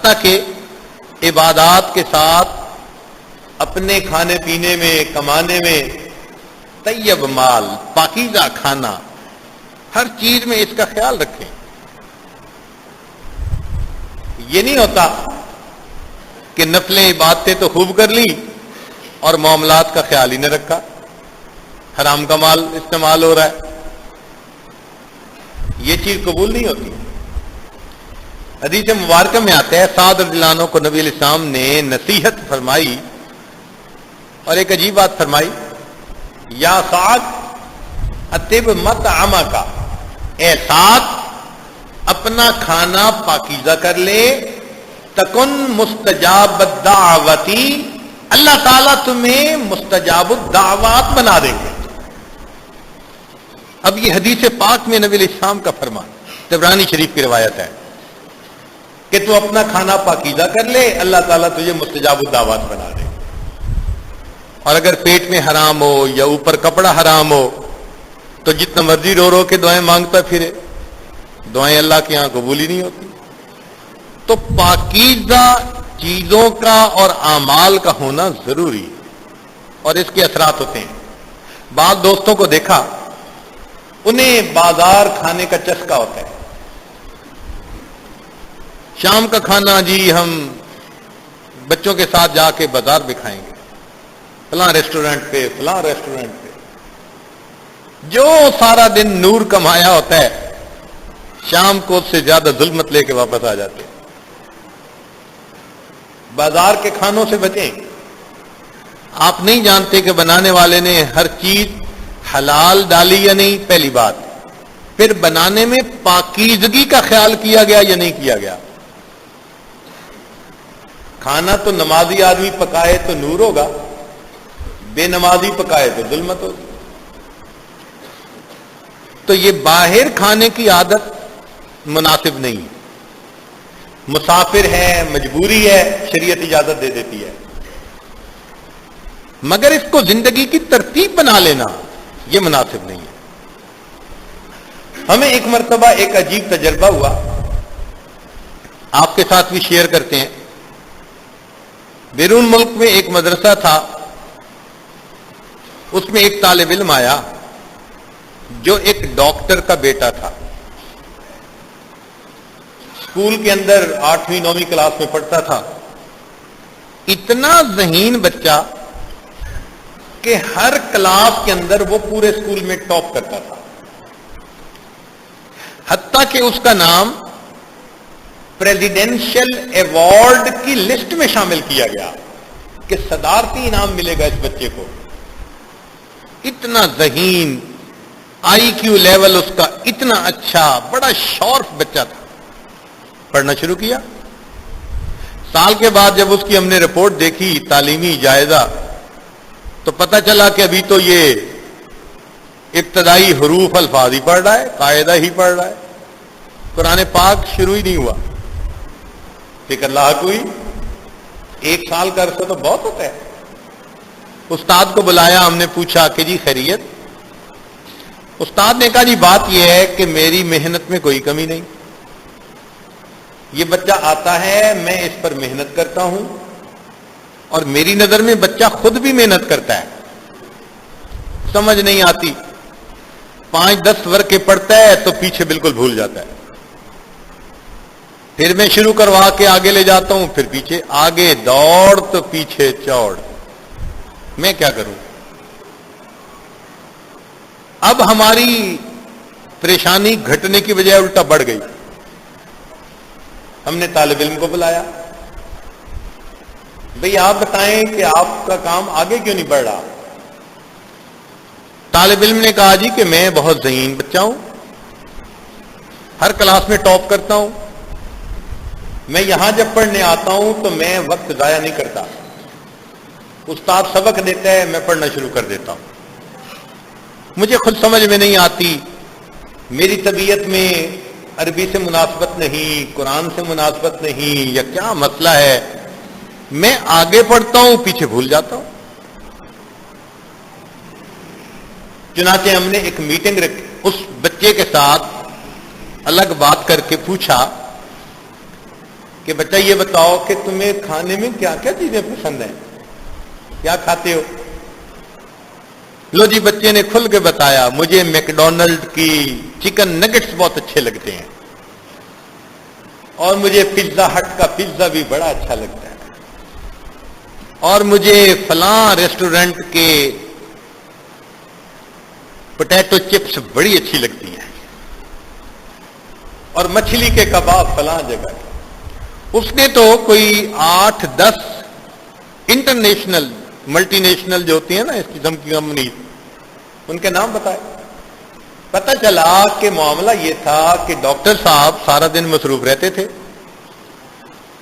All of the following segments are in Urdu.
حتیٰ کہ عبادات کے ساتھ اپنے کھانے پینے میں، کمانے میں طیب مال، پاکیزہ کھانا، ہر چیز میں اس کا خیال رکھیں۔ یہ نہیں ہوتا کہ نفل عبادتیں تو خوب کر لی اور معاملات کا خیال ہی نہ رکھا، حرام کا مال استعمال ہو رہا ہے، یہ چیز قبول نہیں ہوتی۔ حدیث مبارکہ میں آتا ہے سعد رضی اللہ عنہ کو نبی علیہ السلام نے نصیحت فرمائی اور ایک عجیب بات فرمائی، یا سعد اطب مطعمک، اے سعد اپنا کھانا پاکیزہ کر لے، تکن مستجاب الدعوتی، اللہ تعالیٰ تمہیں مستجاب الدعوات بنا دیں گے۔ اب یہ حدیث پاک میں نبی علیہ السلام کا فرمان، طبرانی شریف کی روایت ہے کہ تو اپنا کھانا پاکیزہ کر لے، اللہ تعالیٰ تجھے مستجاب الدعوات بنا دے۔ اور اگر پیٹ میں حرام ہو یا اوپر کپڑا حرام ہو تو جتنا مرضی رو رو کے دعائیں مانگتا پھرے، دعائیں اللہ کے یہاں قبول ہی نہیں ہوتی۔ تو پاکیزہ چیزوں کا اور اعمال کا ہونا ضروری اور اس کے اثرات ہوتے ہیں۔ بعض دوستوں کو دیکھا، انہیں بازار کھانے کا چسکا ہوتا ہے، شام کا کھانا جی ہم بچوں کے ساتھ جا کے بازار بھی کھائیں گے، فلاں ریسٹورنٹ پہ فلاں ریسٹورنٹ پہ، جو سارا دن نور کمایا ہوتا ہے شام کو اس سے زیادہ ظلمت لے کے واپس آ جاتے ہیں۔ بازار کے کھانوں سے بچیں۔ آپ نہیں جانتے کہ بنانے والے نے ہر چیز حلال ڈالی یا نہیں، پہلی بات، پھر بنانے میں پاکیزگی کا خیال کیا گیا یا نہیں کیا گیا۔ کھانا تو نمازی آدمی پکائے تو نور ہوگا، بے نمازی پکائے تو ظلمت ہوگی۔ تو یہ باہر کھانے کی عادت مناسب نہیں، مسافر ہے، مجبوری ہے، شریعت اجازت دے دیتی ہے، مگر اس کو زندگی کی ترتیب بنا لینا یہ مناسب نہیں ہے۔ ہمیں ایک مرتبہ ایک عجیب تجربہ ہوا، آپ کے ساتھ بھی شیئر کرتے ہیں۔ بیرون ملک میں ایک مدرسہ تھا، اس میں ایک طالب علم آیا جو ایک ڈاکٹر کا بیٹا تھا، اسکول کے اندر 8ویں 9ویں کلاس میں پڑھتا تھا، اتنا ذہین بچہ کہ ہر کلاس کے اندر وہ پورے اسکول میں ٹاپ کرتا تھا، حتیٰ کہ اس کا نام پریزیڈنشل ایوارڈ کی لسٹ میں شامل کیا گیا کہ صدارتی انعام ملے گا اس بچے کو۔ اتنا ذہین، آئی کیو لیول اس کا اتنا اچھا، بڑا شارپ بچہ تھا۔ پڑھنا شروع کیا، سال کے بعد جب اس کی ہم نے رپورٹ دیکھی، تعلیمی جائزہ، تو پتہ چلا کہ ابھی تو یہ ابتدائی حروف الفاظ ہی پڑھ رہا ہے، قاعدہ ہی پڑھ رہا ہے، قرآن پاک شروع ہی نہیں ہوا۔ فکر لاحق ہوئی، 1 سال کا عرصہ تو بہت ہوتا ہے۔ استاد کو بلایا، ہم نے پوچھا کہ جی خیریت؟ استاد نے کہا جی بات یہ ہے کہ میری محنت میں کوئی کمی نہیں، یہ بچہ آتا ہے، میں اس پر محنت کرتا ہوں، اور میری نظر میں بچہ خود بھی محنت کرتا ہے، سمجھ نہیں آتی، 5-10 ورقے پڑھتا ہے تو پیچھے بالکل بھول جاتا ہے، پھر میں شروع کروا کے آگے لے جاتا ہوں، پھر پیچھے، آگے دوڑ تو پیچھے چوڑ، میں کیا کروں؟ اب ہماری پریشانی گھٹنے کی بجائے الٹا بڑھ گئی۔ ہم نے طالب علم کو بلایا، بھئی آپ بتائیں کہ آپ کا کام آگے کیوں نہیں بڑھ رہا؟ طالب علم نے کہا جی کہ میں بہت ذہین بچہ ہوں، ہر کلاس میں ٹاپ کرتا ہوں، میں یہاں جب پڑھنے آتا ہوں تو میں وقت ضائع نہیں کرتا، استاد سبق دیتا ہے میں پڑھنا شروع کر دیتا ہوں، مجھے خود سمجھ میں نہیں آتی، میری طبیعت میں عربی سے مناسبت نہیں، قرآن سے مناسبت نہیں، یا کیا مسئلہ ہے، میں آگے پڑھتا ہوں پیچھے بھول جاتا ہوں۔ چنانچہ ہم نے ایک میٹنگ رکھی، اس بچے کے ساتھ الگ بات کر کے پوچھا کہ بچہ یہ بتاؤ کہ تمہیں کھانے میں کیا کیا چیزیں پسند ہیں، کیا کھاتے ہو؟ لو جی بچے نے کھل کے بتایا مجھے میکڈونلڈ کی چکن نگٹس بہت اچھے لگتے ہیں، اور مجھے پیزا ہٹ کا پیزا بھی بڑا اچھا لگتا ہے، اور مجھے فلاں ریسٹورنٹ کے پوٹیٹو چپس بڑی اچھی لگتی ہیں، اور مچھلی کے کباب فلاں جگہ کے۔ اس نے تو کوئی 8-10 انٹرنیشنل ملٹی نیشنل جو ہوتی ہیں نا اس قسم کی کمپنی، ان کے نام بتائے۔ پتہ چلا کہ معاملہ یہ تھا کہ ڈاکٹر صاحب سارا دن مصروف رہتے تھے،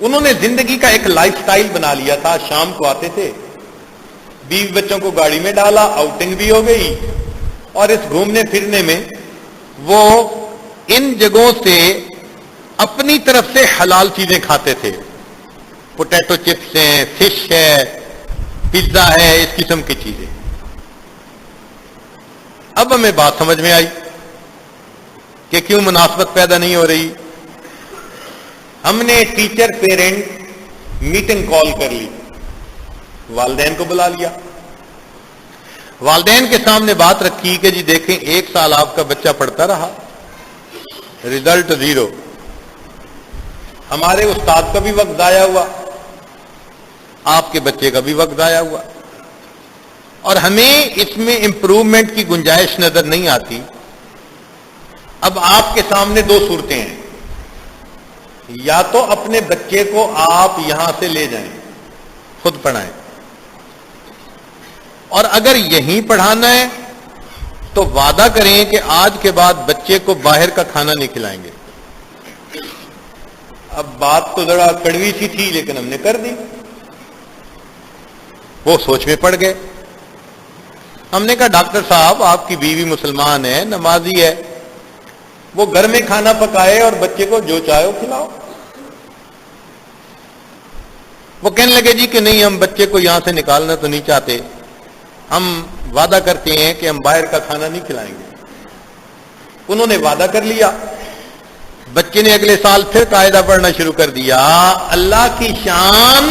انہوں نے زندگی کا ایک لائف سٹائل بنا لیا تھا، شام کو آتے تھے، بیوی بچوں کو گاڑی میں ڈالا، آؤٹنگ بھی ہو گئی، اور اس گھومنے پھرنے میں وہ ان جگہوں سے اپنی طرف سے حلال چیزیں کھاتے تھے، پوٹیٹو چپس ہیں، فش ہے، پیزا ہے، اس قسم کی چیزیں۔ اب ہمیں بات سمجھ میں آئی کہ کیوں مناسبت پیدا نہیں ہو رہی۔ ہم نے ٹیچر پیرنٹ میٹنگ کال کر لی، والدین کو بلا لیا، والدین کے سامنے بات رکھی کہ جی دیکھیں 1 سال آپ کا بچہ پڑھتا رہا، رزلٹ 0، ہمارے استاد کا بھی وقت ضائع ہوا، آپ کے بچے کا بھی وقت ضائع ہوا، اور ہمیں اس میں امپروومنٹ کی گنجائش نظر نہیں آتی۔ اب آپ کے سامنے 2 صورتیں ہیں، یا تو اپنے بچے کو آپ یہاں سے لے جائیں، خود پڑھائیں، اور اگر یہیں پڑھانا ہے تو وعدہ کریں کہ آج کے بعد بچے کو باہر کا کھانا نہیں کھلائیں گے۔ اب بات تو ذرا کڑوی سی تھی لیکن ہم نے کر دی۔ وہ سوچ میں پڑ گئے۔ ہم نے کہا ڈاکٹر صاحب آپ کی بیوی مسلمان ہے، نمازی ہے، وہ گھر میں کھانا پکائے اور بچے کو جو چاہے وہ کھلاؤ۔ وہ کہنے لگے جی کہ نہیں، ہم بچے کو یہاں سے نکالنا تو نہیں چاہتے، ہم وعدہ کرتے ہیں کہ ہم باہر کا کھانا نہیں کھلائیں گے۔ انہوں نے وعدہ کر لیا۔ بچے نے اگلے سال پھر قاعدہ پڑھنا شروع کر دیا۔ اللہ کی شان،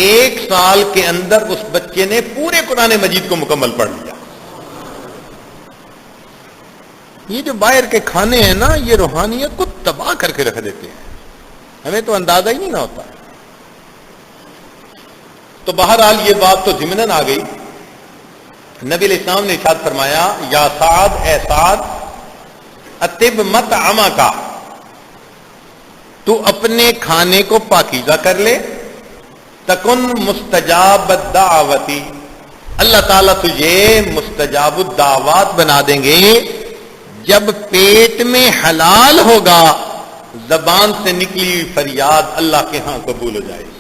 1 سال کے اندر اس بچے نے پورے قرآن مجید کو مکمل پڑھ لیا۔ یہ جو باہر کے کھانے ہیں نا، یہ روحانیت کو تباہ کر کے رکھ دیتے ہیں، ہمیں تو اندازہ ہی نہیں نہ ہوتا۔ تو بہرحال یہ بات تو ضمناً آ گئی۔ نبی علیہ السلام نے ارشاد فرمایا یا سعد، اے سعد، اطب مطعمک، تو اپنے کھانے کو پاکیزہ کر لے، تکن مستجاب الدعوتی، اللہ تعالیٰ تجھے مستجاب الدعوات بنا دیں گے۔ جب پیٹ میں حلال ہوگا، زبان سے نکلی فریاد اللہ کے ہاں قبول ہو جائے گی۔